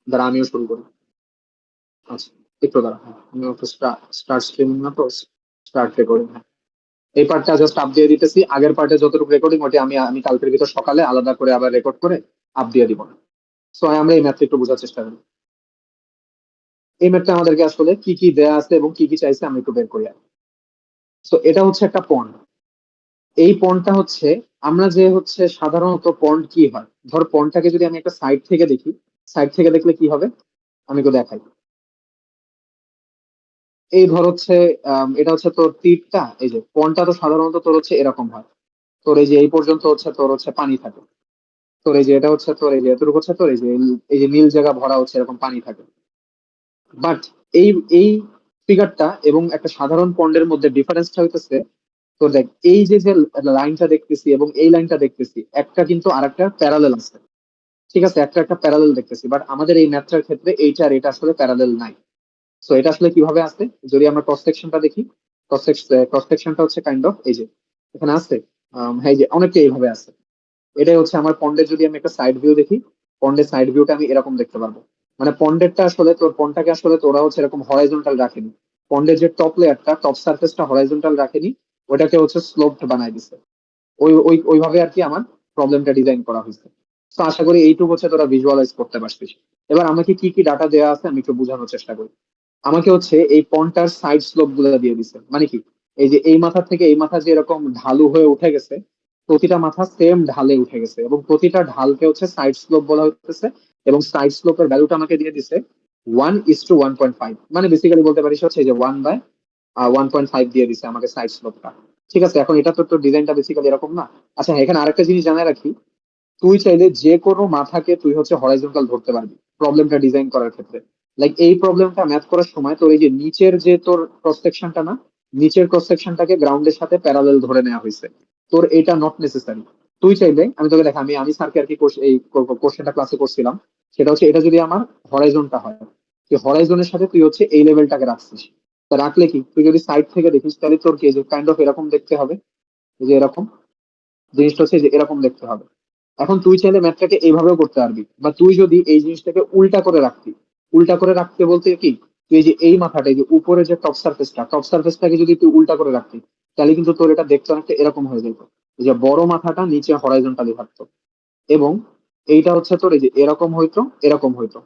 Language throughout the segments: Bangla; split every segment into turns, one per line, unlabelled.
দ্বারা আমিও শুরু করি। আচ্ছা, একটু দাঁড়া, হ্যাঁ আমি একটু স্টার্ট স্ট্রিমিং না তো, স্টার্ট রেকর্ডিং। হ্যাঁ, এই পার্টটা জাস্ট আপ দিয়ে দিতেছি, আগের পার্টে যতটুকু রেকর্ডিং ওটি আমি আমি কালকের ভিতর সকালে আলাদা করে আবার রেকর্ড করে আপ দিয়ে দিব না। সো আমরা এই ম্যাথটা একটু বোঝার চেষ্টা করি। এই ম্যাথটা আমাদেরকে আসলে কি কি দেয়া আছে এবং কি কি চাইছে আমি একটু বের করি। সো এটা হচ্ছে একটা পন্ড। এই পন্ডটা হচ্ছে, আমরা যে হচ্ছে সাধারণত পন্ড কি হয়, ধর পন্ডটাকে যদি আমি একটা সাইড থেকে দেখি, সাইড থেকে দেখলে কি হবে আমি তো দেখাই। এই ধর হচ্ছে এটা হচ্ছে তোর তীরটা, এই যে পন্ডটা তো সাধারণত তোর হচ্ছে এরকম হয়। তোর এই যে এই পর্যন্ত হচ্ছে তোর হচ্ছে পানি থাকে। তোর এই যে এটা হচ্ছে তোর এই যে এতটুকু হচ্ছে তোর এই যে নীল জায়গা ভরা হচ্ছে এরকম পানি থাকে। বাট এই এই ফিগারটা এবং একটা সাধারণ পন্ডের মধ্যে ডিফারেন্সটা হইতেছে, তো দেখ এই যে যে লাইনটা দেখতেছি এবং এই লাইনটা দেখতেছি, একটা কিন্তু আরেকটা প্যারালেল আছে। ঠিক আছে, একটা একটা প্যারালেল দেখতেছি, বাট আমাদের এই ম্যাথটার ক্ষেত্রে এইটা আর এটা আসলে প্যারালেল নাই। সো এটা আসলে কিভাবে আসছে, যদি আমরা ক্রস সেকশনটা দেখি, ক্রস সেকশনটা হচ্ছে কাইন্ড অফ এই যে এখানে আছে। হ্যাঁ, এই যে অনেকটা এইভাবে আছে। এটাই হচ্ছে আমার পন্ডের, যদি আমি একটা সাইড ভিউ দেখি, পন্ডের সাইড ভিউটা আমি এরকম দেখতে পারবো। মানে পন্ডেরটা আসলে তোর পন্ডটাকে আসলে তোরা হচ্ছে এরকম হরাইজন্টাল রাখেনি। পন্ডের যে টপ লেয়ারটা, টপ সারফেসটা হরাইজন্টাল রাখেনি, ওটাকে হচ্ছে স্লোপড বানাই দিছে। ওইভাবে আর কি আমার প্রবলেমটা ডিজাইন করা হয়েছে। তো আশা করি এইটুকু হচ্ছে তোরা ভিজুয়ালাইজ করতে পারছিস। এবার আমাকে কি কি ডাটা দেওয়া আছে আমি একটু বোঝানোর চেষ্টা করি। আমাকে হচ্ছে এই পন্টার সাইড স্লোপ গুলো দিয়ে দিছে, মানে কি, এই যে এই মাথা থেকে এই মাথা যে এরকম ঢালু হয়ে উঠে গেছে, প্রতিটা মাথা সেম ঢালে উঠে গেছে এবং প্রতিটা ঢালকে হচ্ছে সাইড স্লোপ বলা হচ্ছে। এবং সাইড স্লোপের ভ্যালুটা আমাকে দিয়ে দিছে 1:1.5, মানে বেসিক্যালি বলতে পারিস হচ্ছে এই যে 1/1.5 দিয়ে দিছে আমাকে সাইড স্লোপটা। ঠিক আছে, এখন এটা তো তোর ডিজাইনটা বেসিক্যালি এরকম না। আচ্ছা হ্যাঁ, এখানে আরেকটা জিনিস জানাই রাখি, তুই চাইলে যে কোনো মাথাকে তুই হচ্ছে হরাইজন্টাল ধরতে পারবি প্রবলেমটা ডিজাইন করার ক্ষেত্রে। লাইক এই প্রবলেমটা ম্যাথ করার সময় তোর এই যে নিচের যে তোর ক্রস সেকশনটা না, নিচের ক্রস সেকশনটাকে গ্রাউন্ডের সাথে প্যারালেল ধরে নেওয়া হয়েছে। তোর এটা নট নেসেসারি। তুই চাইলে, আমি তোকে দেখা, আমি স্যারকে আর কি এই কোশ্চেনটা ক্লাসে করছিলাম, সেটা হচ্ছে এটা যদি আমার হরাইজনটা হয়, যে হরাইজনের সাথে তুই হচ্ছে এই লেভেলটাকে রাখছিস, তা রাখলে কি তুই যদি সাইড থেকে দেখিস তাহলে তোর কি যে কাইন্ড অফ এরকম দেখতে হবে, এই যে এরকম জিনিসটা হচ্ছে যে এরকম দেখতে হবে। এখন তুই চাইলে ম্যাথটাকে এইভাবেও করতে পারবি, বা তুই যদি এই জিনিসটাকে উল্টা করে রাখতি, উল্টা করে রাখতে বলতে কি, তুই এই যে এই মাথাটা, এই যে উপরে যে টপ সার্ফেসটাকে যদি তুই উল্টা করে রাখতি, তাহলে কিন্তু তোর এটা দেখতে অনেকটা এরকম হয়ে যেত। এই যে বড় মাথাটা নিচে হরাইজন্টালি থাকতো, এবং এইটা হচ্ছে তোর এই যে এরকম হইতো, এরকম হইতো।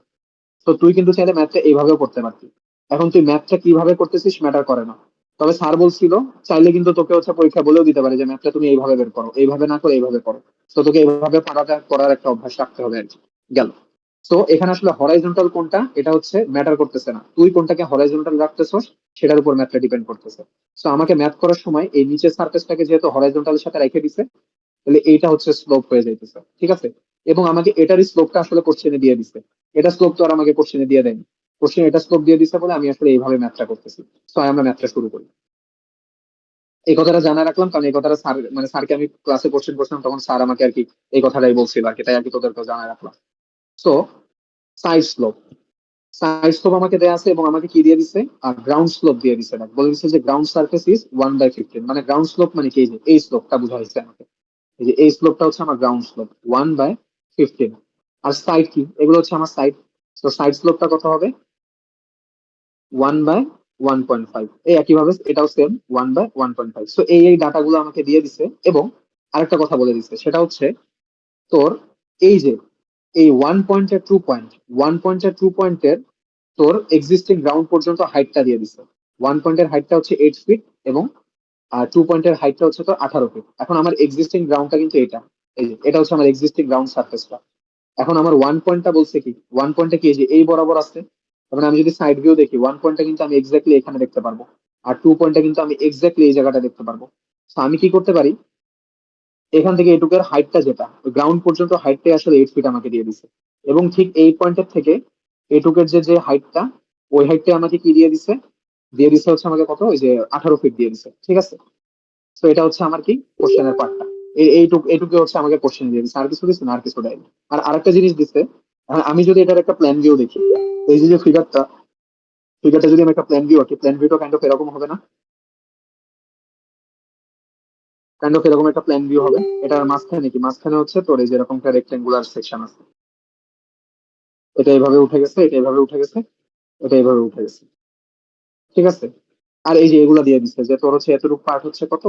তো তুই কিন্তু চাইলে ম্যাথটা এইভাবেও করতে পারতি। এখন তুই ম্যাথটা কিভাবে করতেছিস ম্যাটার করে না। তবে স্যার বলছিল, চাইলে কিন্তু তোকে হচ্ছে পরীক্ষা বলেও দিতে পারে যে ম্যাথটা তুমি এইভাবে বের করো, এইভাবে না করে এইভাবে করো। তো তোকে এইভাবে পড়াটা করার একটা অভ্যাস রাখতে হবে আর কি। গেল। তো এখানে আসলে হরাইজন্টাল কোনটা এটা হচ্ছে ম্যাটার করতেছে না, তুই কোনটাকে হরাইজন্টাল রাখতেছস সেটার উপর ম্যাথটা ডিপেন্ড করতেছে। তো আমাকে ম্যাথ করার সময় এই নিচের সার্ফেসটাকে যেহেতু হরাইজন্টালের সাথে রেখে দিছে, তাহলে এইটা হচ্ছে স্লোপ হয়ে যাইতেছে। ঠিক আছে, এবং আমাকে এটারই স্লোপটা আসলে কোশ্চেনে দিয়ে দিছে। এটা স্লোপ তো আর আমাকে কোশ্চেনে দিয়ে দেয়নি, কোশ্চেন এটা স্লোপ দিয়ে দিছে বলে আমি আসলে এইভাবে ম্যাথটা করতেছি। তো আমরা ম্যাথটা শুরু করি। এই কথাটা জানা রাখলাম কারণ এই কথাটা স্যার, মানে স্যারকে আমি ক্লাসে কোশ্চেন করছিলাম তখন স্যার আমাকে আর কি এই কথাটাই বলছিল আর কি, তাই আর কি তোদেরকে জানা রাখলাম। So side slope, side slope আমাকে দেয়া আছে এবং আমাকে কি দিয়ে দিছে, আর গ্রাউন্ড স্লোপ দিয়ে দিছে, না বলে দিচ্ছে যে গ্রাউন্ড সার্ফেস ইজ 1/15, মানে গ্রাউন্ড স্লোপ মানে কি, এই যে এই স্লোপটা বোঝা হয়েছে আমাকে। এই যে এই স্লোপটা হচ্ছে আমার গ্রাউন্ড স্লোপ 1/15। আর সাইড কি, এগুলো হচ্ছে আমার সাইড। তো সাইড স্লোপটা কত হবে, 1/1.5। এই একইভাবে এটাও সেম 1/1.5। তো এই ডাটাগুলো আমাকে দিয়ে দিছে, এবং আরেকটা কথা বলে দিছে, সেটা হচ্ছে তোর এই যে এই 1 পয়েন্টের 2 পয়েন্টের তোর এক্সিস্টিং গ্রাউন্ড পর্যন্ত হাইটটা দিয়ে দিছে। 1 পয়েন্টের হাইটটা হচ্ছে 8 ফিট, এবং 2 পয়েন্টের হাইটটা হচ্ছে তোর 18 ফিট। এখন আমার এক্সিস্টিং গ্রাউন্ডটা কিন্তু এটা, এই যে এটা হচ্ছে আমার এক্সিস্টিং গ্রাউন্ড সার্ফেসটা। এখন আমার 1 পয়েন্টটা বলছে কি, 1 পয়েন্টটা কি, এই যে এই বরাবর আছে। তার মানে আমি যদি সাইড ভিউ দেখি, 1 পয়েন্টটা কিন্তু আমি এক্স্যাক্টলি এখানে দেখতে পারবো, আর 2 পয়েন্টটা কিন্তু আমি এক্স্যাক্টলি এই জায়গাটা দেখতে পারবো। তো আমি কি করতে পারি, এখান থেকে এটুকের হাইটটা যেটা গ্রাউন্ড পর্যন্ত হাইটটাই আসলে 8 ফিট আমাকে দিয়ে দিছে, এবং ঠিক এই পয়েন্টের থেকে এটুকের যে যে হাইটটা, ওই হাইটটা আমাকে কি দিয়ে দিছে হচ্ছে আমাকে কত, ওই যে 18 ফিট দিয়ে দিছে। ঠিক আছে, তো এটা হচ্ছে আমার কি কোশ্চেনের পার্টটা। এইটুকু হচ্ছে আমাকে কোশ্চেন দিয়ে দিচ্ছে, আর কিছু দিচ্ছে না, আর কিছু দেয়নি। আর আরেকটা জিনিস দিচ্ছে, এখন আমি যদি এটার একটা প্ল্যান ভিউ দেখি, এই যে যে ফিগারটা যদি আমি একটা প্ল্যান ভিউ আঁকি, প্ল্যান ভিউটা কাইন্ড অফ এরকম হবে না, কাইন্ড অফ এরকম একটা প্ল্যান ভিউ হবে। এটার মাঝখানে কি, মাঝখানে হচ্ছে তোর এই যে এরকম একটা রেক্টেঙ্গুলার সেকশন আছে, এটা এইভাবে উঠে গেছে, এটা এইভাবে উঠে গেছে, এটা এইভাবে উঠে গেছে। ঠিক আছে। আর এই যে এগুলা দিয়ে দিচ্ছে যে তোর হচ্ছে এতটুকু পার্ট হচ্ছে কত,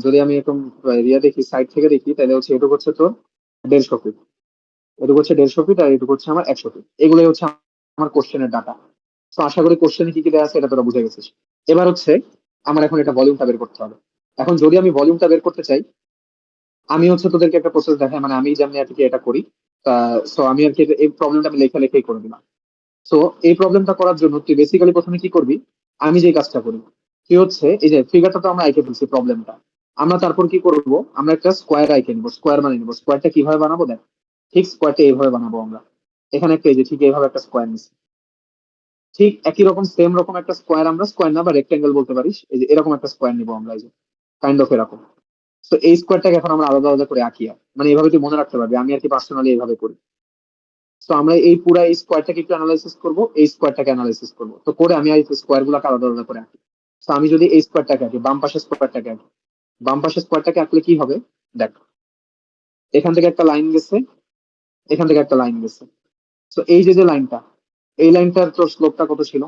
যদি আমি এরকম এরিয়া দেখি, সাইড থেকে দেখি, তাহলে হচ্ছে এটুকু হচ্ছে তোর 150 ফিট, এটুকু হচ্ছে 150 ফিট, আর এটুকু হচ্ছে আমার 100 ফিট। এগুলোই হচ্ছে আমার কোশ্চেনের ডাটা। তো আশা করি কোশ্চেনে কি কি দেওয়া আছে এটা তোরা বুঝে গেছিস। এবার হচ্ছে আমার এখন এটা ভলিউমটা বের করতে হবে। এখন যদি আমি ভলিউমটা বের করতে চাই, আমি হচ্ছে তোদেরকে একটা প্রসেস দেখাই, মানে আমি যেমনি আর কি এটা করি। তা সো আমি আর কি এই প্রবলেমটা আমি লেখা লেখাই করে দিলাম। সো এই প্রবলেমটা করার জন্য তুই বেসিক্যালি প্রথমে কি করবি, আমি যে কাজটা করি, কি হচ্ছে এই যে ফিগারটা তো আমরা আঁকে ফেলছি প্রবলেমটা, আমরা তারপর কি করব, আমরা একটা স্কোয়ার আঁকে নিবো, স্কোয়ার বানিয়ে নিবো। স্কোয়ারটা কিভাবে বানাবো দেখ, ঠিক স্কোয়ারটা এইভাবে বানাবো আমরা। এখানে একটা এই যে ঠিক এইভাবে একটা স্কোয়ার নিচ্ছি, ঠিক একই রকম সেম রকম একটা স্কোয়ার, আমরা স্কোয়ার না বা রেক্টেঙ্গেল বলতে পারিস, এই যে এরকম একটা স্কোয়ার নিবো আমরা, এই যে কাইন্ড অফ এরকম। তো এই স্কোয়ারটাকে এখন আমরা আলাদা আলাদা করে আঁকি, মানে এইভাবে তুই মনে রাখতে পারবি, আমি আর কি পার্সোনালি এইভাবে করি। তো আমরা এই পুরা এই স্কোয়ারটাকে একটু অ্যানালাইসিস করবো, এই স্কোয়ারটাকে অ্যানালাইসিস করবো, তো করে আমি এই স্কোয়ার গুলোকে আলাদা আলাদা করে আঁকি। তো আমি যদি এই স্কোয়ারটাকে আঁকি, বাম পাশের স্কোয়ারটাকে আঁকি, বাম পাশের স্কোয়ারটাকে আঁকলে কি হবে দেখ, এখান থেকে একটা লাইন গেছে, এখান থেকে একটা লাইন গেছে। তো এই যে যে লাইনটা, এই লাইনটার তোর স্লোপটা কত ছিল,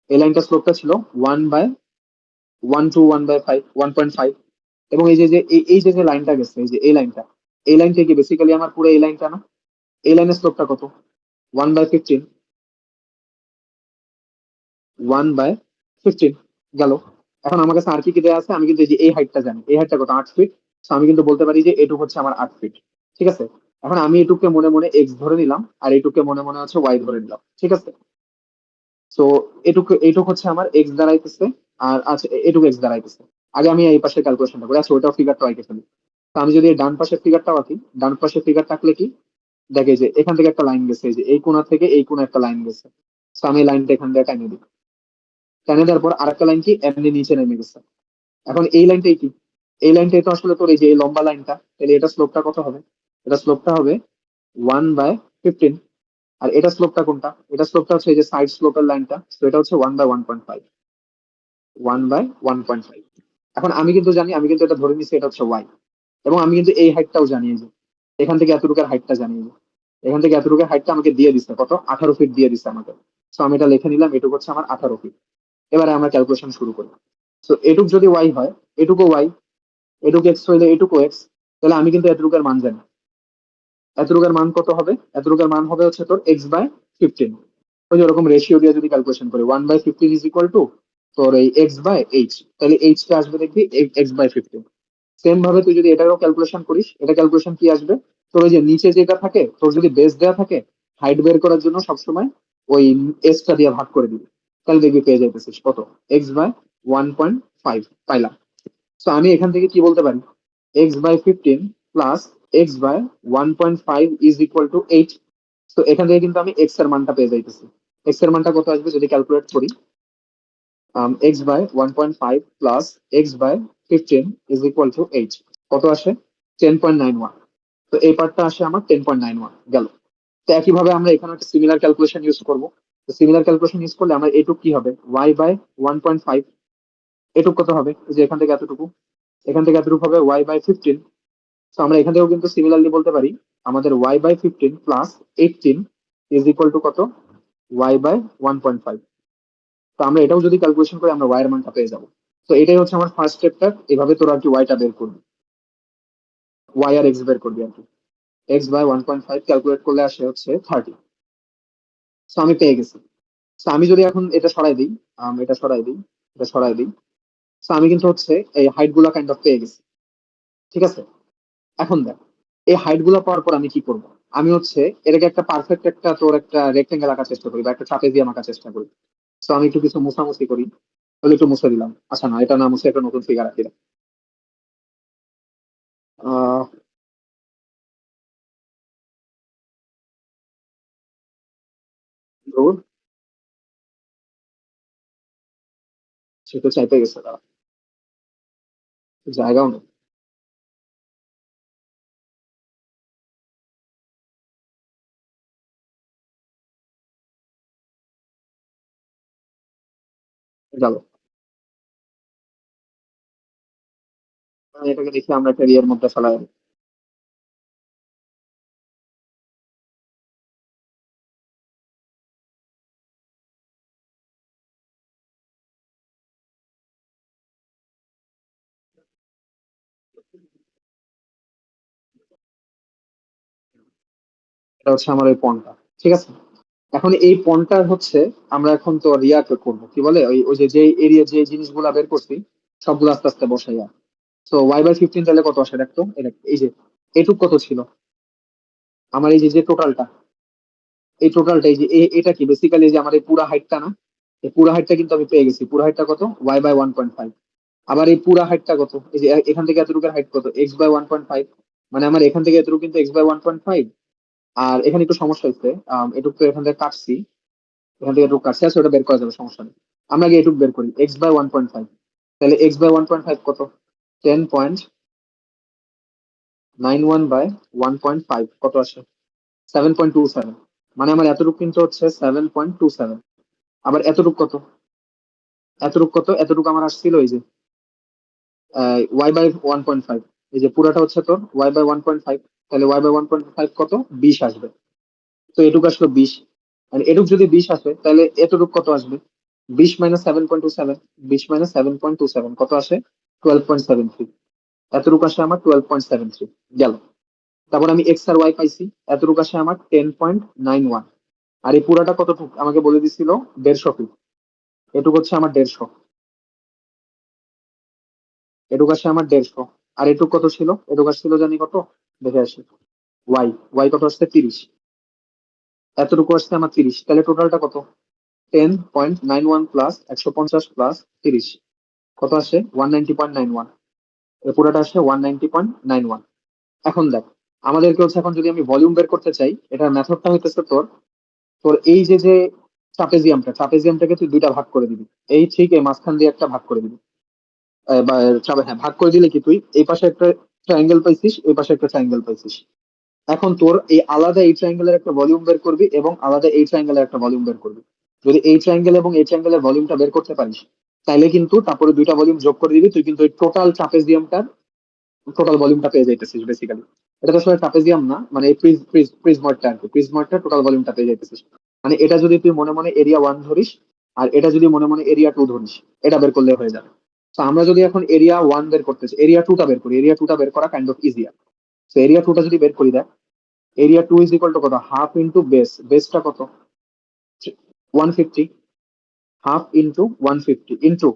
এই লাইনটার স্লোপটা ছিল 1/1 to 1/5, 1.5। এবং এই যে যে এই যে যে লাইনটা গেছে, এই যে এই লাইনটা, এই লাইন থেকে বেসিক্যালি আমার পুরো এই লাইনটা না, এই লাইনের স্লোপটা কত, 1/15, 1/15 গেল। এখন আমার কাছে আর কি কি দেওয়া আছে, আমি কিন্তু এই যে এই হাইটটা জানি, এই হাইটটা কত, 8 ফিট। তো আমি কিন্তু বলতে পারি যে এটুক হচ্ছে আমার 8 ফিট। ঠিক আছে। এখন আমি এটুককে মনে মনে এক্স ধরে নিলাম, আর এটুককে মনে মনে হচ্ছে ওয়াই ধরে নিলাম। ঠিক আছে। তো এটুক হচ্ছে আমার এক্স দাঁড়াইতেছে, আর আচ্ছা এটুকু এক্স দাঁড়াইতেছে। আগে আমি এই পাশে ক্যালকুলেশনটা করি, আচ্ছা ওইটাও ফিগারটা আঁকে ফেলি। তো আমি যদি এই ডান পাশের ফিগারটাও আঁকি, ডান পাশের ফিগারটা আঁকলে কি, দেখে যে এখান থেকে একটা লাইন গেছে, এই যে এই কোণা থেকে এই কোণা একটা লাইন গেছে। তো আমি এই লাইনটা এখান থেকে টাইনে দিই, টাইনে দেওয়ার পর আরেকটা লাইন কি এমনি নিচে নেমে গেছে। এখন এই লাইনটাই কি, এই লাইনটাই তো আসলে তোর এই যে এই লম্বা লাইনটা, তাহলে এটা স্লোপটা কত হবে, এটা স্লোপটা হবে 1/15। আর এটা স্লোপটা কোনটা, এটা স্লোপটা হচ্ছে এই যে সাইড স্লোপের লাইনটা, তো এটা হচ্ছে 1/1.5, 1/1.5। এখন আমি কিন্তু জানি, আমি কিন্তু এটা ধরে নিচ্ছি এটা হচ্ছে ওয়াই। এবং আমি কিন্তু এই হাইটটাও জানি, এই যে এখান থেকে এতটুকুর হাইটটা জানি, এই যে এখান থেকে এতটুকুর হাইটটা আমাকে দিয়ে দিচ্ছে কত, 18 ফিট দিয়ে দিচ্ছে আমাকে। তো আমি এটা লিখে নিলাম, এটুকু হচ্ছে আমার 18 ফিট। এবারে আমরা ক্যালকুলেশন শুরু করি। তো এটুক যদি ওয়াই হয়, এটুকু ওয়াই, এটুকু এক্স হইলে এটুকু এক্স, তাহলে আমি কিন্তু এতটুকুর মান জানি। এতটুকুর মান কত হবে, এতটুকুর মান হবে হচ্ছে তোর x/15। ওই যে ওরকম রেশিও দিয়ে যদি ক্যালকুলেশন করি, 1/15 ইজ ইকুয়াল টু তোর এই x/h, তাহলে এইচ টা আসবে দেখবি x/15। সেম ভাবে তুই যদি এটারও ক্যালকুলেশন করিস, এটা ক্যালকুলেশন কি আসবে, তোর ওই যে নিচে যেটা থাকে, তোর যদি বেস দেওয়া থাকে, হাইট বের করার জন্য সবসময় ওই এসটা দিয়ে ভাগ করে দিবি, তাহলে দেখবি পেয়ে যাইতেছিস কত, x/1.5 পাইলাম। তো আমি এখান থেকে কি বলতে পারি, x/15 plus x/1.5 is equal to 8। তো এখান থেকে কিন্তু আমি এক্স এর মানটা পেয়ে যাইতেছি। এক্স এর মানটা কত আসবে যদি ক্যালকুলেট করি, x/1.5 plus x/15 is equal to 8, কত আসে, 10.91। তো এই পার্টটা আসে আমার 10.91 গেল। তো একইভাবে আমরা এখানে একটা সিমিলার ক্যালকুলেশন ইউজ করবো। তো সিমিলার ক্যালকুলেশন ইউজ করলে আমার এটুক কি হবে, y/1.5, এটুক কত হবে, এই যে এখান থেকে এতটুকু, এখান থেকে এতটুকু হবে y/15। তো আমরা এখান থেকেও কিন্তু সিমিলারলি বলতে পারি, আমাদের y/15 plus 18 is equal to কত, y/1.5। তো আমরা এটাও যদি ক্যালকুলেশন করি, আমরা y এর মানটা পেয়ে যাবো। তো এটাই হচ্ছে আমার ফার্স্ট স্টেপটা, এভাবে তোরা আর কি ওয়াইটা বের করবি, ওয়াই আর এক্স বের করবি আর কি। x/1.5 ক্যালকুলেট করলে আসে হচ্ছে 30। তো আমি পেয়ে গেছি। তো আমি যদি এখন এটা সরাই দিই, এটা সরাই দিই, এটা সরাই দিই, তো আমি কিন্তু হচ্ছে এই হাইট গুলা কাইন্ড অফ পেয়ে গেছি। ঠিক আছে। এখন দেখ, এই হাইট গুলো পাওয়ার পর আমি কি করব, আমি হচ্ছে এটাকে একটা পারফেক্ট একটা তোর একটা রেক্টেঙ্গেল আঁকার চেষ্টা করি বা একটা ট্রাপেজিয়াম আঁকার চেষ্টা করি। তো আমি একটু কিছু মুছামুছি করি, তাহলে একটু মুছে দিলাম, আচ্ছা না এটা না মুছে একটা নতুন ফিগার আঁকি। আহ ধরুন, সে তো চাইতে গেছে, তারা জায়গাও নেই। গেল। আমি এটাকে দেখি আমরা একটা রিয়ের মধ্যে ফেলাই। হচ্ছে আমার ওই পণটা, ঠিক আছে। এখন এই পণটার হচ্ছে আমরা এখন তো রিয়াক্ট করবো, কি বলে ওই ওই যে এরিয়া যে জিনিসগুলা বের করছি সবগুলো আস্তে আস্তে বসাইয়া। তো y/15 তাহলে কত আসে দেখতো, এই যে এটুক কত ছিল আমার, এই যে যে টোটালটা, এই টোটালটা এই যে এটা কি বেসিক্যালি যে আমার এই পুরা হাইটটা না, এই পুরা হাইটটা কিন্তু আমি পেয়ে গেছি। পুরা হাইটটা কত, y/1.5। আবার এই পুরা হাইটটা কত, এই যে এখান থেকে এতটুকুর হাইট কত, x/1.5। মানে আমার এখান থেকে এতটুকু কিন্তু x/1.5। আর এখানে একটু সমস্যা হচ্ছে, এটুকু তো এখান থেকে কাটছি, এখান থেকে এটুকু কাটছি, আছে ওটা বের করা যাবে, সমস্যা নেই। আমরা আগে এটুকু বের করি, x/1.5। তাহলে x/1.5 কত, 10.91/1.5 কত আসে, 7.27। মানে আমার এতটুকু কিন্তু হচ্ছে 7.27। আবার এতটুকু কত, এতটুকু কত, এতটুকু আমার আসছিল এই যে y/1.5। এই যে পুরাটা হচ্ছে তোর y/1.5। তাহলে y/1.5 কত, 20 আসবে। তো এটুকু আসলো 20। আর এটুকু যদি 20 আসে তাহলে এতটুকু কত আসবে, 20 মাইনাস 7.27। 20 - 7.27 কত আসে, 12.73। এতটুকু আসে আমার 12.73 গেল। তারপর আমি এক্স আর ওয়াই পাইছি, এতটুকু আসে আমার 10.91। আর এই পুরাটা কতটুকু আমাকে বলে দিছিল, 150 ফিট। এটুকু হচ্ছে আমার 150, এটুকু আসে আমার 150। আর এটুকু কত ছিল, এটুকু আসছিল জানি কত, দেখে আসি। ওয়াই, ওয়াই কত আসছে, 30। এতটুকু আসছে আমার 30। তাহলে টোটালটা কত, 10.91 প্লাস 150 প্লাস 30 কত আসে, 190.91। এর পুরোটা আসে 190.91। এখন দেখ, আমাদেরকে হচ্ছে এখন যদি আমি ভলিউম বের করতে চাই, এটার মেথডটা হইতেছে তোর, তোর এই যে যে ট্রাপেজিয়ামটাকে তুই দুইটা ভাগ করে দিবি। এই ঠিক এই মাঝখান দিয়ে একটা ভাগ করে দিবি। বা হ্যাঁ, ভাগ করে দিলে কি তুই এই পাশে একটা ট্রায়াঙ্গেল পাইছিস, এই পাশে একটা ট্রায়াঙ্গেল পাইছিস। এখন তোর এই আলাদা এই ট্রায়াঙ্গেলের একটা ভলিউম বের করবি এবং আলাদা এই ট্রায়াঙ্গেলের একটা ভলিউম বের করবি। যদি এই ট্রায়াঙ্গেল এবং এই ট্রায়াঙ্গেলের ভলিউমটা বের করতে পারিস, তাইলে কিন্তু তারপরে দুইটা ভলিউম যোগ করে দিবি, তুই কিন্তু ওই টোটাল ট্রাপেজিয়ামটার টোটাল ভলিউমটা পেয়ে যাইতেছিস বেসিক্যালি। এটা তো আসলে ট্রাপেজিয়াম না, মানে এই প্রিজময়ডটা আর কি, প্রিজময়ডটা টোটাল ভলিউমটা পেয়ে যাইতেছিস। মানে এটা যদি তুই মনে মনে এরিয়া 1 ধরিস, আর এটা যদি মনে মনে এরিয়া 2 ধরিস, এটা বের করলে হয়ে যাবে। তো আমরা যদি এখন এরিয়া 1 বের করতেছি, এরিয়া 2টা বের করি, এরিয়া 2টা বের করা কাইন্ড অফ ইজিয়ার। তো এরিয়া 2টা যদি বের করি, দেখ এরিয়া 2 ইজ ইকুয়াল টু কত, হাফ ইন্টু বেস, বেসটা কত, 150। হাফ ইন্টু 150 ইন্টু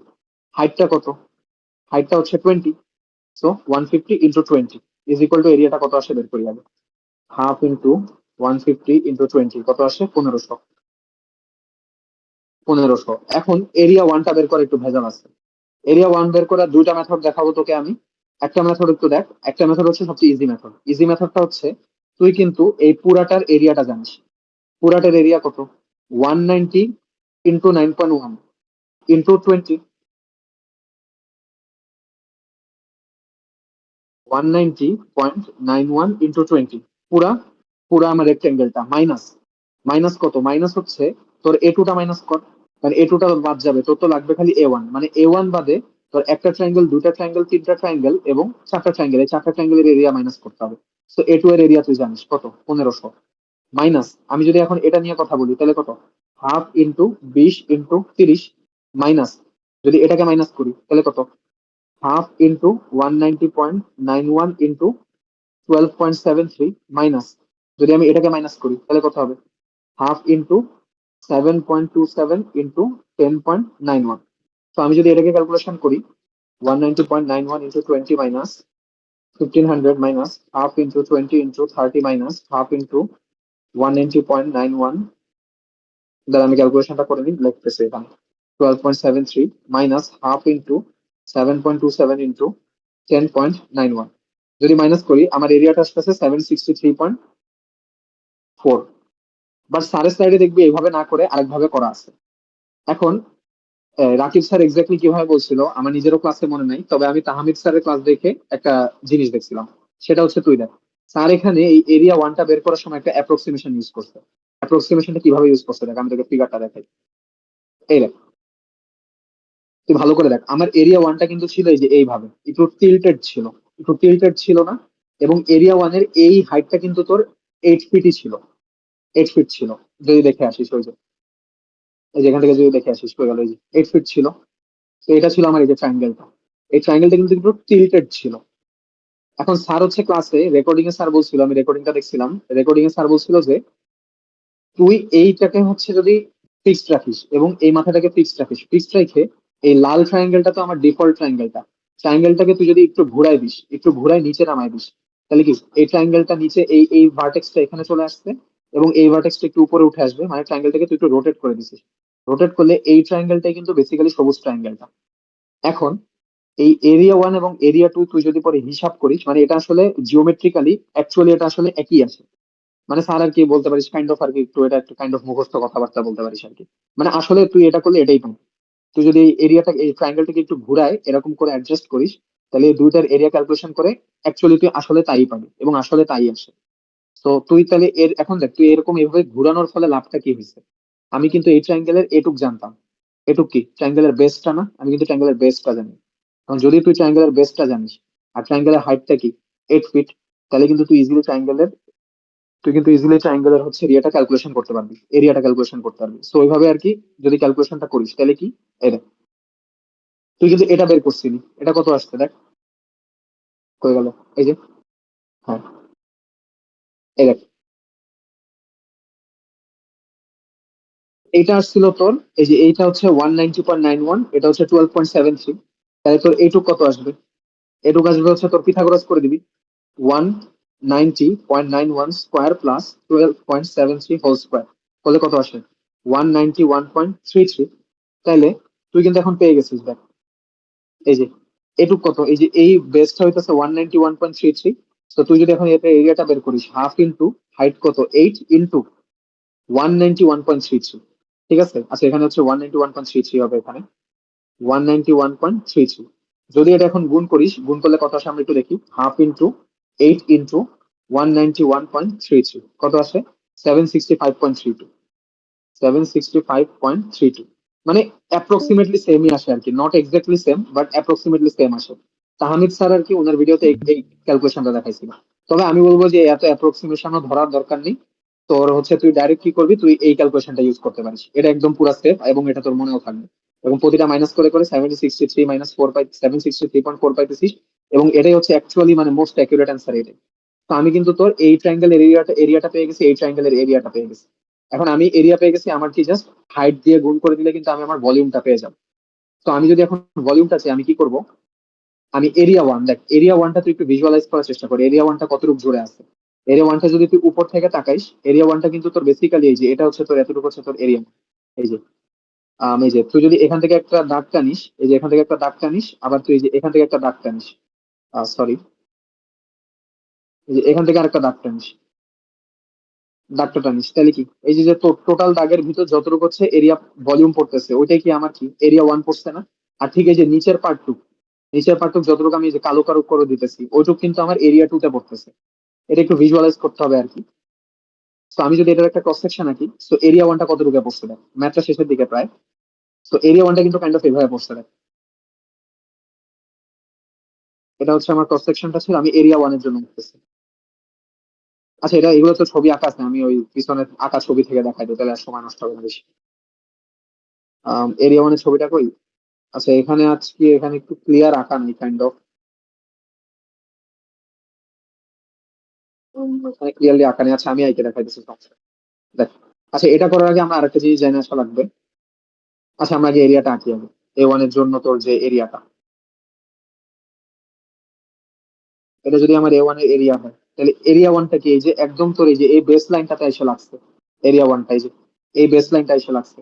হাইটটা কত, হাইটটা হচ্ছে 20। So 150 into 20 is equal to এরিয়াটা কত আসে বের করি আগে। হাফ ইন্টু 150 ইন্টু 20 কত আসে, 1500। 1500। এখন এরিয়া 1টা বের করে একটু ভেজাল আছে। এরিয়া 1 বের করার দুইটা মেথড দেখাবো তোকে আমি। একটা মেথড একটু দেখ, একটা মেথড হচ্ছে সবচেয়ে ইজি মেথড। ইজি মেথডটা হচ্ছে, তুই কিন্তু এই পুরাটার এরিয়াটা জানিস। পুরাটার এরিয়া কত, 190 ইন্টু 9.1 ইন্টু 20। 190.91 ইন্টু 20, পুরা পুরা আমার রেক্টেঙ্গেলটা মাইনাস, মাইনাস কত, মাইনাস হচ্ছে তোর এ2টা মাইনাস কর। মানে এ2টা বাদ যাবে, তোর তো লাগবে খালি এ1। মানে এ1 বাদে তোর একটা ট্রায়াঙ্গেল, দুইটা ট্রায়াঙ্গেল, তিনটা ট্রায়াঙ্গেল এবং চারটা ট্রায়াঙ্গেল, এই চারটা ট্রায়াঙ্গেলের এরিয়া মাইনাস করতে হবে। তো এ2 এর এরিয়া তুই জানিস কত, 1500। মাইনাস, আমি যদি এখন এটা নিয়ে কথা বলি তাহলে কত, হাফ ইন্টু 20 ইন্টু 30 মাইনাস, যদি এটাকে মাইনাস করি তাহলে কত, হাফ ইন্টু 190.91 ইন্টু 12.73 মাইনাস, যদি আমি এটাকে মাইনাস করি তাহলে কত হবে, হাফ ইন্টু 7.27 ইন্টু 10.91। তো আমি যদি এটাকে ক্যালকুলেশন করি, 190.91 into 20 minus 1500 minus half into 20 into 30 minus half into 190.91, দ্বারা আমি ক্যালকুলেশনটা করে নিই, লিখতেছি এখানে 12.73 মাইনাস হাফ ইন্টু 7.27 ইন্টু 10.91। যদি মাইনাস করি আমার এরিয়াটা আসতেছে 763.4। বাট স্যারের স্লাইডে দেখবি এইভাবে না করে আরেকভাবে করা আছে। এখন রাকিব স্যার এক্স্যাক্টলি কিভাবে বলছিল আমার নিজেরও ক্লাসে মনে নাই, তবে আমি তাহমিদ স্যারের ক্লাস দেখে একটা জিনিস দেখছিলাম। সেটা হচ্ছে, তুই দেখ স্যার এখানে এই এরিয়া 1টা বের করার সময় একটা অ্যাপ্রক্সিমেশন ইউজ করছে। অ্যাপ্রক্সিমেশনটা কিভাবে ইউজ করছে দেখ, আমি তোকে ফিগারটা দেখাই। এই দেখ, তুই ভালো করে দেখ, আমার এরিয়া 1টা কিন্তু ছিল এই যে এইভাবে একটু টিল্টেড ছিল, একটু টিল্টেড ছিল না। এবং এরিয়া 1 এর এই হাইটটা কিন্তু তোর 8 ফিটই ছিল, 8 ফিট ছিল। যদি দেখে আসিস ওই যে, এই যেখান থেকে যদি দেখে আসিস হয়ে গেল, এই যে 8 ফিট ছিল। তো এটা ছিল আমার এই যে ট্রায়াঙ্গেলটা, এই ট্রায়াঙ্গেলটা কিন্তু একটু টিল্টেড ছিল। এখন স্যার হচ্ছে ক্লাসে রেকর্ডিং এ স্যার বলছিল, আমি রেকর্ডিংটা দেখছিলাম, রেকর্ডিং এ স্যার বলছিল যে তুই এইটাকে হচ্ছে যদি ফিক্সড রাখিস এবং এই মাথাটাকে ফিক্সড রাখিস, ফিক্সড রেখে এই লাল ট্রায়াঙ্গেলটা তো আমার ডিফল্ট ট্রায়াঙ্গেলটা, ট্রায়াঙ্গেলটাকে তুই যদি একটু ঘুরাই দিস, একটু ঘুরাই নিচে নামাই দিস, তাহলে কি এই ট্রায়াঙ্গেলটা নিচে এই এই ভার্টেক্সটা এখানে চলে আসছে এবং এই ভার্টেক্সটা একটু উপরে উঠে আসবে, মানে ট্রায়াঙ্গেলটাকে তুই একটু রোটেট করে দিছিস। রোটেট করলে এই ট্রায়াঙ্গেলটাই কিন্তু বেসিক্যালি সবুজ ট্রায়াঙ্গেলটা। এখন এই এরিয়া ওয়ান এবং এরিয়া টু তুই যদি পরে হিসাব করিস, মানে এটা আসলে জিওমেট্রিক্যালি অ্যাকচুয়ালি এটা আসলে একই আছে। মানে স্যার আর কি বলতে পারিস কাইন্ড অফ আর কি, একটু এটা একটু কাইন্ড অফ মুখস্থ কথাবার্তা বলতে পারিস আর কি। মানে আসলে তুই এটা করলে এটাই পাবি। তুই যদি এই এরিয়াটা এই ট্রায়াঙ্গেলটাকে একটু ঘুরায় এরকম করে অ্যাডজাস্ট করিস, তাহলে এই দুইটার এরিয়া ক্যালকুলেশন করে অ্যাকচুয়ালি তুই আসলে তাই পাবি এবং আসলে তাই আসে। তো তুই তাহলে এর এখন দেখ তুই এরকম এভাবে ঘুরানোর ফলে লাভটা কি হয়েছে। আমি কিন্তু এই ট্রায়াঙ্গেলের এটুক জানতাম, এটুক কি ট্রায়াঙ্গেলের বেসটা না, আমি কিন্তু ট্রায়াঙ্গেলের বেসটা জানি। এখন যদি তুই ট্রায়াঙ্গেলের বেসটা জানিস আর ট্রায়াঙ্গেলের হাইটটা কি 8 ফিট, তাহলে কিন্তু তুই কিন্তু ইজিলি ট্রায়াঙ্গেলের হচ্ছে এরিয়াটা ক্যালকুলেশন করতে পারবি, এরিয়াটা ক্যালকুলেশন করতে পারবি। সো ওইভাবে আর কি যদি ক্যালকুলেশনটা করিস তাহলে কি, এটা তুই কিন্তু এটা বের করছিলি, এটা কত আসছে দেখ, হয়ে গেল, এই যে, হ্যাঁ, এই দেখ, এইটা আসছিল তোর, এই যে এইটা হচ্ছে 190.91, এটা হচ্ছে 12.73, তাহলে তোর এইটুক কত আসবে, এইটুক আসবে হচ্ছে তোর পিথাগোরাস করে দিবি, 190.91 স্কোয়ার প্লাস 12.73 হোল স্কোয়ার করলে কত আসে, 191.33। তাইলে তুই কিন্তু এখন পেয়ে গেছিস দেখ, এই যে এটুক কত, এই যে এই বেসটা হইতেছে 191.33। তো তুই যদি এখন এটা এরিয়াটা বের করিস, হাফ ইন্টু হাইট কত 8 ইন্টু 191.33, ঠিক আছে। আচ্ছা এখানে হচ্ছে 191.33 হবে, এখানে 191.33। যদি এটা এখন গুণ করিস, গুণ করলে কত আসে আমরা একটু দেখি, হাফ ইন্টু 8 ইন্টু 191.33 কত আসে, 765.32, 765.32। মানে অ্যাপ্রক্সিমেটলি সেমই আসে আর কি, not exactly same but approximately same আসে। তাহমিদ স্যার আর কি ওনার ভিডিওতে এই ক্যালকুলেশনটা দেখাইছিল। তবে আমি বলবো যে এত অ্যাপ্রক্সিমেশনও ধরার দরকার নেই। তোর হচ্ছে তুই ডাইরেক্ট কি করবি, তুই এই ক্যালকুলেশনটা ইউজ করতে পারিস, এটা একদম পুরো সেফ এবং এটা তোর মনেও থাকবে। এবং প্রতিটা মাইনাস করে করে 763 মাইনাস 4 পাই 763.4 পাইতেছিস। এবং এটাই হচ্ছে অ্যাকচুয়ালি মানে মোস্ট অ্যাকুরেট অ্যান্সার এটাই। তো আমি কিন্তু তোর এই ট্রায়াঙ্গেলের এরিয়াটা পেয়ে গেছি, এই ট্রায়াঙ্গেলের এরিয়াটা পেয়ে গেছি। এখন আমি এরিয়া পেয়ে গেছি, আমার কি জাস্ট হাইট দিয়ে গুণ করে দিলে কিন্তু আমি আমার ভলিউমটা পেয়ে যাবো। তো আমি যদি এখন ভলিউমটা চাই আমি কি করব, আমি এরিয়া ওয়ান, দেখ এরিয়া ওয়ানটা তুই একটু ভিজুয়ালাইজ করার চেষ্টা কর, এরিয়া ওয়ানটা কতটুকু জুড়ে আছে। এরিয়া ওয়ানটা যদি তুই উপর থেকে তাকাইস, এরিয়া ওয়ানটা কিন্তু তোর বেসিক্যালি এই যে এটা হচ্ছে তোর এতটুকু হচ্ছে তোর এরিয়া। এই যে এই যে তুই যদি এখান থেকে একটা দাগ টানিস, এই যে এখান থেকে একটা দাগ টানিস, আবার তুই এই যে এখান থেকে একটা দাগ টানিস, সরি, এই যে এখান থেকে আরেকটা দাগ টানিস, দাগটা টানিস, তাহলে কি এই যে টোটাল দাগের ভিতর যতটুকু হচ্ছে এরিয়া ভলিউম পড়তেছে ওইটাই কি আমার কি এরিয়া ওয়ান পড়ছে না। আর ঠিক এই যে নিচের পার্টটুক যতটুকু আমি এই যে কালো কালো করে দিতেছি ওইটুক কিন্তু আমার এরিয়া টু তে পড়তেছে। এটা একটু ভিজুয়ালাইজ করতে হবে আর কি। তো আমি যদি এটার একটা ক্রস সেকশন আঁকি, তো এরিয়া ওয়ানটা কতটুকু পড়ছে দেখ, ম্যাথটা শেষের দিকে প্রায়। তো এরিয়া ওয়ানটা কিন্তু কাইন্ড অফ এভাবে পড়ছে দেখ, এটা হচ্ছে আমার ক্রস সেকশনটা ছিল, আমি এরিয়া ওয়ানের জন্য লিখতেছি। আচ্ছা এটা এগুলো তো ছবি আঁকা আছে, আমি ওই পিছনের আঁকা ছবি থেকে দেখাই দিই, তাহলে আর সময় নষ্ট হবে না বেশি। এরিয়া ওয়ানের ছবিটা কই, আচ্ছা এখানে আজকে এখানে একটু ক্লিয়ার আঁকা নেই কাইন্ড অফ, এখানে ক্লিয়ারলি আঁকা নেই। আচ্ছা আমি আইকে দেখাই দিচ্ছি সমস্যা নেই। দেখ, আচ্ছা এটা করার আগে আমরা আরেকটা জিনিস জেনে আসা লাগবে। আচ্ছা আমরা আগে এরিয়াটা আঁকি আগে, এ ওয়ান এর জন্য তোর যে এরিয়াটা, এটা যদি আমার এ ওয়ান এর এরিয়া হয়, তাহলে এরিয়া ওয়ানটা কি এই যে একদম তোর এই যে এই বেস লাইনটাতে এসে লাগছে, এরিয়া ওয়ানটা এই যে এই বেস লাইনটা এসে লাগছে।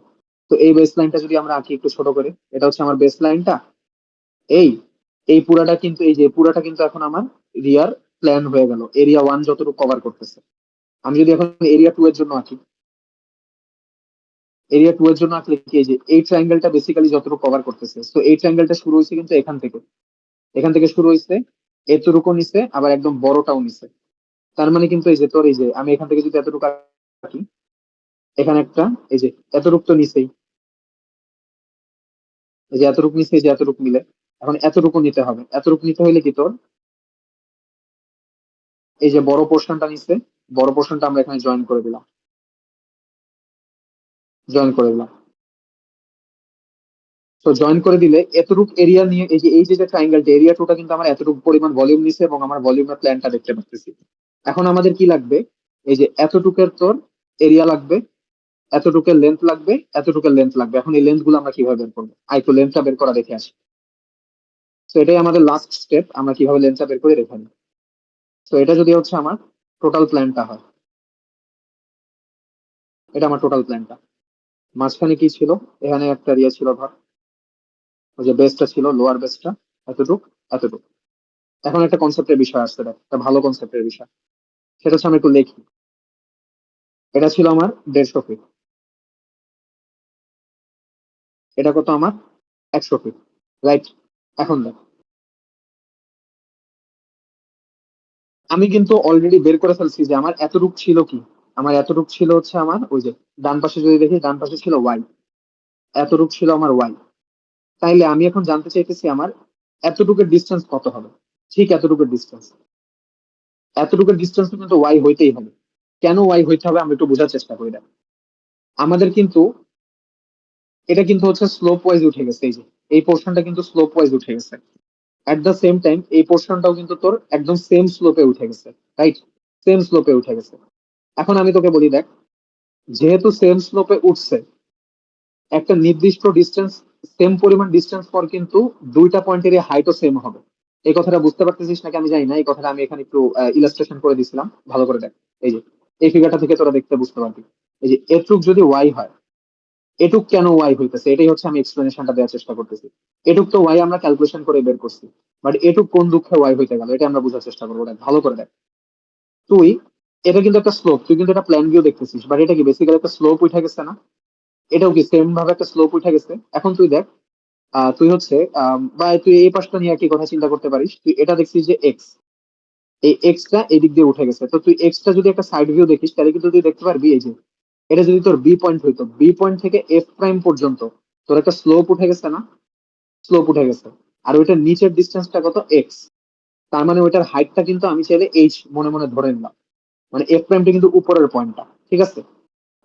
তো এই বেস লাইনটা যদি আমরা আঁকি একটু ছোট করে, এটা হচ্ছে আমার বেস লাইনটা, এই এই পুরাটা কিন্তু এই যে পুরাটা কিন্তু এখন আমার রিয়ার প্ল্যান হয়ে গেল, এরিয়া ওয়ান যতটুকু কভার করতেছে। আমি যদি এখন এরিয়া টু এর জন্য আঁকি, এরিয়া টু এর জন্য আঁকলে কি এই যে এই ট্রায়াঙ্গেলটা বেসিক্যালি যতটুকু কভার করতেছে, তো এই ট্রায়াঙ্গেলটা শুরু হয়েছে কিন্তু এখান থেকে, এখান থেকে শুরু হয়েছে, এতটুকু নিছে আবার একদম বড়টাও নিছে। তার মানে কিন্তু এই যে তোর এই যে আমি এখান থেকে যদি এতটুকু আঁকি, এখানে একটা এই যে এতটুক তো নিচেই, এই যে এতটুকু নিচে, এই যে এতটুকু মিলে এখন এতটুকু নিতে হবে, এতটুকু নিতে হইলে কি তোর এই যে বড় পোর্শনটা নিচ্ছে, বড় পোর্শনটা আমরা এখানে জয়েন করে দিলাম, জয়েন করে দিলাম। তো জয়েন করে দিলে এতটুক এরিয়া নিয়ে এই যে ট্রাইঙ্গেলটা এরিয়া টুটা কিন্তু আমার এতটুকু পরিমাণ ভলিউম নিছে এবং আমার ভলিউমের প্ল্যানটা দেখতে পাচ্ছি। এখন আমাদের কি লাগবে, এই যে এতটুকের তোর এরিয়া লাগবে, এতটুকের লেন্থ লাগবে, এতটুকের লেন্থ লাগবে। এখন এই লেন্থ গুলো আমরা কিভাবে বের করবো, একটু লেন্থটা বের করা দেখে আসি। তো এটাই আমাদের লাস্ট স্টেপ, আমরা কিভাবে লেন্থটা বের করে রেখে নিই। তো এটা যদি হচ্ছে আমার টোটাল প্ল্যানটা হয়, এটা আমার টোটাল প্ল্যানটা। মাঝখানে কি ছিল, এখানে একটা ইয়ে ছিল ধর, ওই যে বেসটা ছিল, লোয়ার বেসটা এতটুক, এতটুক। এখন একটা কনসেপ্টের বিষয় আসছে, দেখ একটা ভালো কনসেপ্টের বিষয়, সেটা হচ্ছে আমি একটু লিখি। এটা ছিল আমার 150 ফিট, এটা কত আমার 100 ফিট, রাইট? এখন দেখ, আমি কিন্তু অলরেডি বের করে ফেলছি যে আমার এতটুক ছিল কি, আমার এতটুক ছিল হচ্ছে আমার ওই যে ডান পাশে যদি দেখি, ডান পাশে ছিল ওয়াই, এতটুক ছিল আমার ওয়াই। তাইলে আমি এখন জানতে চাইতেছি আমার এতটুকুর ডিস্টেন্স কত হবে। ঠিক এতটুকুর ডিস্টেন্স, এতটুকুর ডিস্টেন্স কিন্তু ওয়াই হইতেই হবে। কেন ওয়াই হইতে হবে আমরা একটু বোঝার চেষ্টা করি। দেখ আমাদের কিন্তু এটা কিন্তু হচ্ছে স্লোপ ওয়াইজ উঠে গেছে, এই যে এই পোর্শনটা কিন্তু স্লোপ ওয়াইজ উঠে গেছে। এট দ্য সেম টাইম এই পোর্শনটাও কিন্তু তোর একদম সেম স্লোপে উঠে গেছে, রাইট? সেম স্লোপে উঠে গেছে। এখন আমি তোকে বলি, দেখ যেহেতু সেম স্লোপে উঠছে, একটা নির্দিষ্ট ডিস্টেন্স, সেম পরিমাণ ডিস্টেন্স পর কিন্তু দুইটা পয়েন্টের হাইটও সেম হবে। এই কথাটা বুঝতে পারতেছিস নাকি আমি জানি না, এই কথাটা আমি এখানে একটু ইলাস্ট্রেশন করে দিছিলাম, ভালো করে দেখ। এই যে এই ফিগারটা থেকে তোরা দেখতে বুঝতে পারবি, এই যে এটুক যদি ওয়াই হয়, এটুক কেন ওয়াই হইতেছে, এটাই হচ্ছে আমি এক্সপ্লেনেশনটা দেওয়ার চেষ্টা করতেছি। এটুক তো ওয়াই আমরা ক্যালকুলেশন করে বের করছি, বাট এটুক কোন দুঃখে ওয়াই হইতে গেল এটা আমরা বোঝার চেষ্টা করবো। দেখ ভালো করে দেখ, তুই এটা কিন্তু একটা স্লোপ, তুই কিন্তু এটা প্ল্যান ভিউ দেখতেছিস, বাট এটা কি বেসিক্যালি একটা স্লোপ উঠে গেছে না? এটাও কি সেম ভাবে একটা স্লোপ উঠে গেছে? এখন তুই দেখ, তুই হচ্ছে বা তুই এই পাশটা নিয়ে একই কথা চিন্তা করতে পারিস, তুই এটা দেখছিস যে এক্স, এই এক্সটা এই দিক দিয়ে উঠে গেছে, তো তুই এক্সটা যদি একটা সাইড ভিউ দেখিস তাহলে কিন্তু তুই দেখতে পারবি এই যে এটা যদি তোর বি পয়েন্ট হইতো, বি পয়েন্ট থেকে এফ প্রাইম পর্যন্ত তোর একটা স্লোপ উঠে গেছে না? স্লোপ উঠে গেছে। আর ওইটার নিচের ডিস্টেন্সটা কত, এক্স। তার মানে ওইটার হাইটটা কিন্তু আমি চাইলে এইচ মনে মনে ধরে নিলাম, মানে এফ প্রাইমটা কিন্তু উপরের পয়েন্টটা, ঠিক আছে?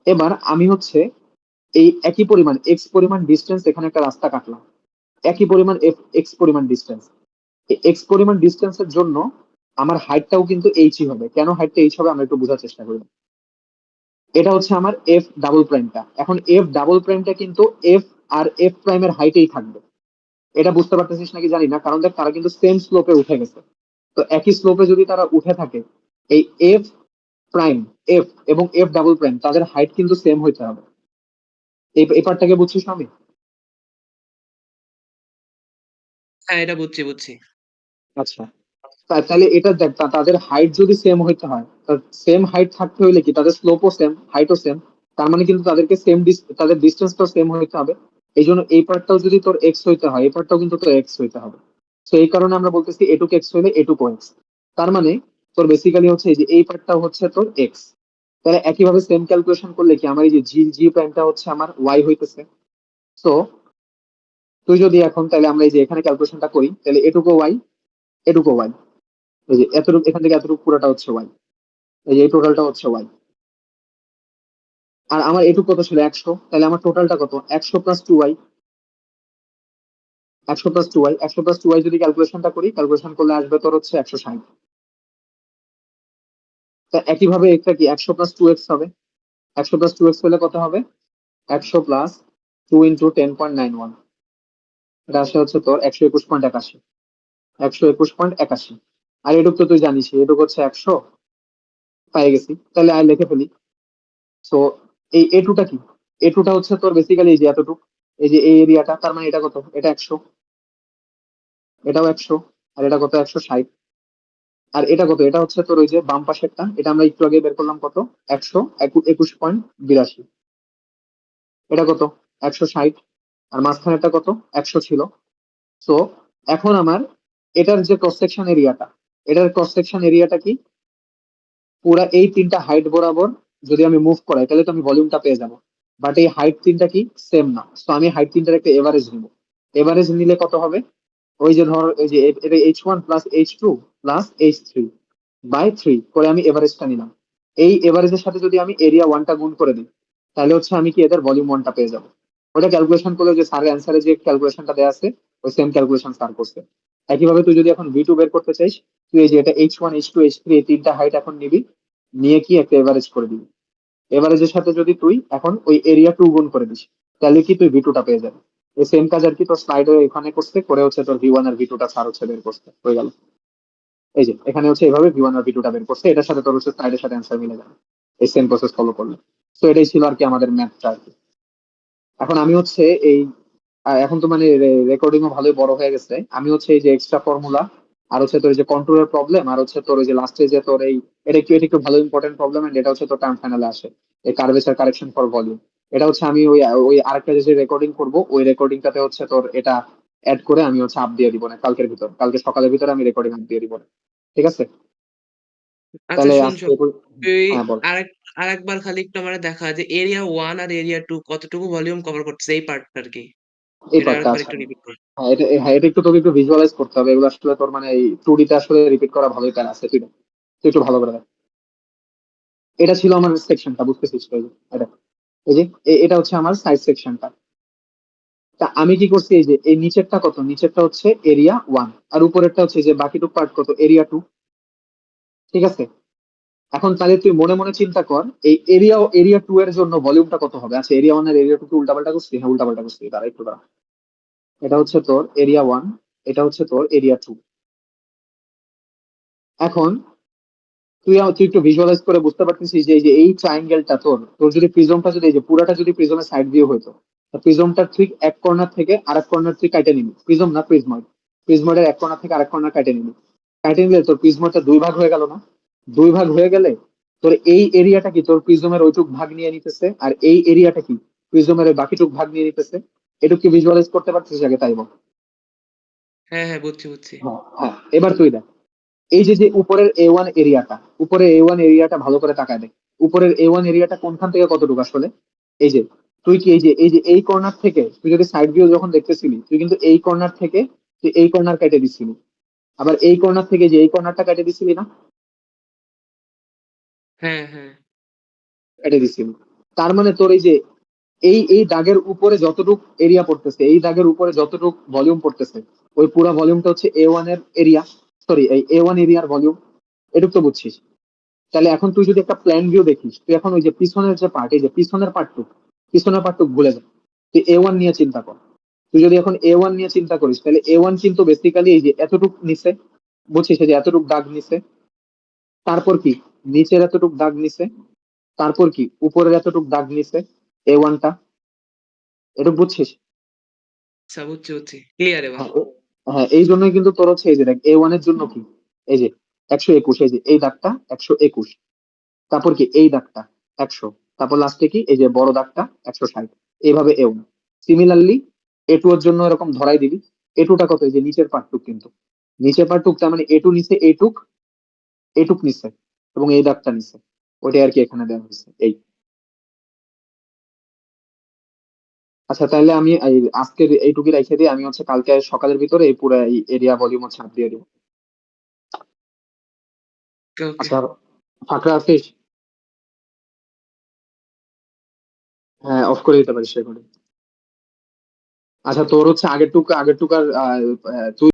এবার আমি হচ্ছে এই একই পরিমাণ এক্স পরিমাণ ডিস্টেন্স এখানে একটা রাস্তা কাটলাম, একই পরিমাণ এফ এক্স পরিমাণ ডিস্টেন্স, এক্স পরিমাণ ডিস্টেন্সের জন্য আমার হাইটটাও কিন্তু এইচই হবে। কেন হাইটটা এইচ হবে আমরা একটু বোঝার চেষ্টা করি। এটা হচ্ছে আমার এফ ডাবল প্রাইমটা, এখন এফ ডাবল প্রাইমটা কিন্তু এফ আর এফ প্রাইমের হাইটেই থাকবে। এটা বুঝতে পারতেছিস নাকি জানি না, কারণ দেখ তারা কিন্তু সেম স্লোপে উঠে গেছে। তো একই স্লোপে যদি তারা উঠে থাকে, এই এফ প্রাইম, এফ এবং এফ ডাবল প্রাইম তাদের হাইট কিন্তু সেম হইতে হবে। এই পার্টটাকে বুঝছিস না আমি?
হ্যাঁ, এটা বুঝছি বুঝছি।
আচ্ছা, তাহলে এটা দেখ, তাদের হাইট যদি সেম হইতে হয়, সেম হাইট থাকতে হইলে কি তাদের স্লোপও সেম, হাইটও সেম। তার মানে কিন্তু তাদেরকে সেম, তাদের ডিস্টেন্সটাও সেম হইতে হবে। এই জন্য এই পার্টটাও যদি তোর এক্স হইতে হয়, এই পার্টটাও কিন্তু তোর এক্স হইতে হবে। তো এই কারণে আমরা বলতেছি এটুক এক্স হইলে এটুকু এক্স। তার মানে তোর বেসিক্যালি হচ্ছে এই যে এই পার্টটাও হচ্ছে তোর এক্স। তাহলে একইভাবে সেম ক্যালকুলেশন করলে কি আমার এই যে জি জি প্রাইমটা হচ্ছে আমার ওয়াই হইতেছে। তো তুই যদি এখন তাহলে আমরা এই যে এখানে ক্যালকুলেশনটা করি, তাহলে এটুকু ওয়াই, এটুকু ওয়াই, এই যে এতটুকু এখান থেকে এতটুকু পুরোটা হচ্ছে ওয়াই, এই যে এই টোটালটা হচ্ছে ওয়াই। আর আমার এটুকু কত ছিল, 100, তাহলে আমার টোটালটা কত, 100 + 2y, 100 + 2y, 100 + 2y যদি ক্যালকুলেশনটা করি, ক্যালকুলেশন করলে আসবে তোর হচ্ছে 160। তা একইভাবে এটা কি 100 + 2x হবে, 100 + 2x হলে কত হবে, 100 + 2 × 10.91, এটা আসে হচ্ছে তোর 121.81, 121.81। আর এটুক তো তুই জানিস, এটুক হচ্ছে 100, পেয়ে গেছি। তাহলে আর লিখে ফেলি। সো এই এটুটা কি, এটুটা হচ্ছে তোর বেসিক্যালি এই যে এতটুক, এই যে এই এরিয়াটা, তার মানে এটা কত, এটা 100, এটাও 100, আর এটা কত, 160। আর এটা কত, এটা হচ্ছে তোর ওই যে বাম পাশেরটা, এটা আমরা একটু আগে বের করলাম কত, 121.82। এটা কত, 160। আর মাঝখানেরটা কত, 100 ছিল। তো এখন আমার এটার যে ক্রস সেকশন এরিয়াটা, এটার ক্রস সেকশন এরিয়াটা কি, পুরা এই তিনটা হাইট বরাবর যদি আমি মুভ করাই তাহলে তো আমি ভলিউমটা পেয়ে যাবো। বাট এই হাইট তিনটা কি সেম না, তো আমি হাইট তিনটার একটা এভারেজ নিব। এভারেজ নিলে কত হবে, ওই যে ধর ওই যে এটা H1 + H2 + H3/3 করে আমি এভারেজটা নিলাম। এই এভারেজের সাথে যদি আমি এরিয়া ওয়ানটা গুণ করে দিই, তাহলে হচ্ছে আমি কি এদের ভলিউম ওয়ানটা পেয়ে যাবো। ওটা ক্যালকুলেশন করলে যে স্যারের অ্যান্সারে যে ক্যালকুলেশনটা দেওয়া আছে ওই সেম ক্যালকুলেশন স্যার করছে। একইভাবে তুই যদি এখন V2 বের করতে চাইস, তুই এই যে এটা H1 H2 H3 এই তিনটা হাইট এখন নিবি, নিয়ে কি একটা এভারেজ করে দিবি। এভারেজের সাথে যদি তুই এখন ওই এরিয়া 2 গুণ করে দিস, তাহলে কি তুই V2 টা পেয়ে যাবি। এই সেম কাজ আর কি তোর স্লাইডে এখানে করছে, করে হচ্ছে তোর V1 আর V2 টা স্যার হচ্ছে বের করছে, হয়ে গেল। এই যে এখানে হচ্ছে এইভাবে V1 আর V2 টা বের করছে, এটার সাথে তোর হচ্ছে স্লাইডের সাথে অ্যান্সার মিলে যাবে এই সেম প্রসেস ফলো করলে। তো এটাই ছিল আর কি আমাদের ম্যাথটা আর কি। এখন আমি হচ্ছে এই এখন তো মানে রেকর্ডিং ও ভালোই বড় হয়ে গেছে, আমি হচ্ছে এই যে এক্সট্রা ফর্মুলা আর হচ্ছে তোর এই যে কন্ট্রোলের প্রবলেম আর হচ্ছে তোর ওই যে লাস্টে যে তোর এই এটা একটু ভালো ইম্পর্টেন্ট প্রবলেম, এন্ড এটা হচ্ছে তোর টার্ম ফাইনালে আসে, এই কার্ভেচার কারেকশন ফর ভলিউম। এটা হচ্ছে আমি ওই ওই আরেকটা যে রেকর্ডিং করব ওই রেকর্ডিংটাতে হচ্ছে তোর এটা অ্যাড করে আমি হচ্ছে আপ দিয়ে দিব না কালকের ভিতর, কালকে সকালের ভিতরে আমি রেকর্ডিং আপ দিয়ে দিব না। ঠিক আছে,
আচ্ছা
তাহলে
শোন,
আজকে
শোন। তুই
হ্যাঁ বল।
আরেকবার খালি একটু আমারে দেখা যে এরিয়া 1 আর এরিয়া 2 কতটুকু ভলিউম কভার করতেছে এই পার্টটা আরকি।
এই
এটা
পার্টটা
আরেকবার
আছে,
একটু রিপিট কর।
হ্যাঁ এটা একটু তোকে একটু ভিজুয়ালাইজ করতে হবে, এগুলো আসলে তোর মানে এই 2D তে আসলে রিপিট করা ভালোই প্যারা আছে, তুই তুই একটু ভালো করে দেখ। এটা ছিল আমার সেকশনটা, বুঝতেছিস তো? এই যে এটা, এই যে এটা হচ্ছে আমার সাইড সেকশনটা। তা আমি কি করছি, এই যে এই নিচেরটা কত, নিচেরটা হচ্ছে এরিয়া 1, আর উপরেরটা হচ্ছে যে বাকিটুক পার্ট কত, এরিয়া 2। ঠিক আছে, এখন তাহলে তুই মনে মনে চিন্তা কর এই এরিয়া 2 এর জন্য ভলিউমটা কত হবে। আচ্ছা এরিয়া 1 আর এরিয়া 2 কে উল্টাপাল্টা করছি, হ্যাঁ উল্টাপাল্টা করছি, দাঁড়া একটু দাঁড়া। এটা হচ্ছে তোর এরিয়া 1, এটা হচ্ছে তোর এরিয়া 2। এখন তুই একটু ভিজুয়ালাইজ করে বুঝতে পারতেছিস যে এই যে এই ট্রায়াঙ্গেলটা তোর তোর যদি প্রিজমটা যদি এই যে পুরাটা যদি প্রিজমের সাইড ভিউ হইতো, প্রিজমটা ঠিক এক কর্নার থেকে আরেক কর্নার তুই কাটে নিবি, প্রিজম না প্রিজময়েড, প্রিজময়েডের এক কর্নার থেকে আরেক কর্নার কাটে নিবি। কাটে নিলে তোর প্রিজমটা দুই ভাগ হয়ে গেল না? দুই ভাগ হয়ে গেলে তোর এই এরিয়াটা কি তোর প্রিজমের ওইটুক ভাগ নিয়ে নিতেছে, আর এই এরিয়াটা কি প্রিজমের ওই বাকিটুক ভাগ নিয়ে নিতেছে। এটুকু কি ভিজুয়ালাইজ করতে পারছিস আগে তাই বল।
হ্যাঁ, হ্যাঁ, বুঝছি, বুঝছি।
হ্যাঁ হ্যাঁ, এবার তুই দেখ এই যে যে উপরের A1 এরিয়াটা, উপরের A1 এরিয়াটা ভালো করে তাকায় দেখ। উপরের A1 এরিয়াটা কোনখান থেকে কতটুকু আসলে, এই যে তুই কি এই যে এই কর্নার থেকে তুই যদি সাইড ভিউ যখন দেখতেছিলি তুই কিন্তু এই কর্নার থেকে তুই এই কর্নার কেটে দিচ্ছিলি, আবার এই কর্নার থেকে যে এই কর্নারটা কেটে দিছিলি না,
হ্যাঁ, হ্যাঁ।
কেটে দিছিলি। তার মানে তোর এই যে এই এই দাগের উপরে যতটুক এরিয়া পড়তেছে, এই দাগের উপরে যতটুক ভলিউম পড়তেছে, ওই পুরো ভলিউমটা হচ্ছে A1 এর এরিয়া, সরি এই A1 এরিয়ার ভলিউম। এটুক তো বুঝছিস। তাহলে এখন তুই যদি একটা প্ল্যান ভিউ দেখিস, তুই এখন ওই যে পিছনের যে পার্ট, এই যে পিছনের পার্টটুক ভুলে যা, তুই A1 নিয়ে চিন্তা কর। তুই যদি এখন A1 নিয়ে চিন্তা করিস তাহলে A1 কিন্তু বেসিক্যালি এই যে এতটুক নিচে, বুঝছিস, এই যে এতটুক দাগ নিচে, তারপর কি নিচের এতটুক দাগ নিচে, তারপর কি উপরের এতটুক দাগ নিচে, A1টা, এটুক বুঝছিস?
আচ্ছা বুঝছি, বুঝছি। ক্লিয়ার এবার।
হ্যাঁ হ্যাঁ, এই জন্যই কিন্তু তোর হচ্ছে এই যে দেখ A1 এর জন্য কি, এই যে 121, এই যে এই দাগটা 121, তারপর কি এই দাগটা 100, তারপর লাস্টে কি এই যে বড় দাগটা 160, এইভাবে A1। সিমিলারলি A2 এর জন্য এরকম ধরাই দিবি। A2টা কত, এই যে নিচের পার্টটুক, কিন্তু নিচের পার্টটুক তার মানে A2 নিচে, এটুক নিচে, এবং এই দাগটা নিচে, ওইটাই আর কি এখানে দেওয়া হয়েছে এই। আচ্ছা তাহলে আমি এই আজকের এইটুকু রেখে দিই, আমি হচ্ছে কালকে সকালের ভিতরে এই পুরো এই এরিয়া ভলিউম হচ্ছে ছাপ দিয়ে দিব।
ওকে, ওকে।
আচ্ছা, ফাঁকরা আছিস? হ্যাঁ অফ করে দিতে পারিস রেকর্ডিং। আচ্ছা তোর হচ্ছে আগের টুক আর তুই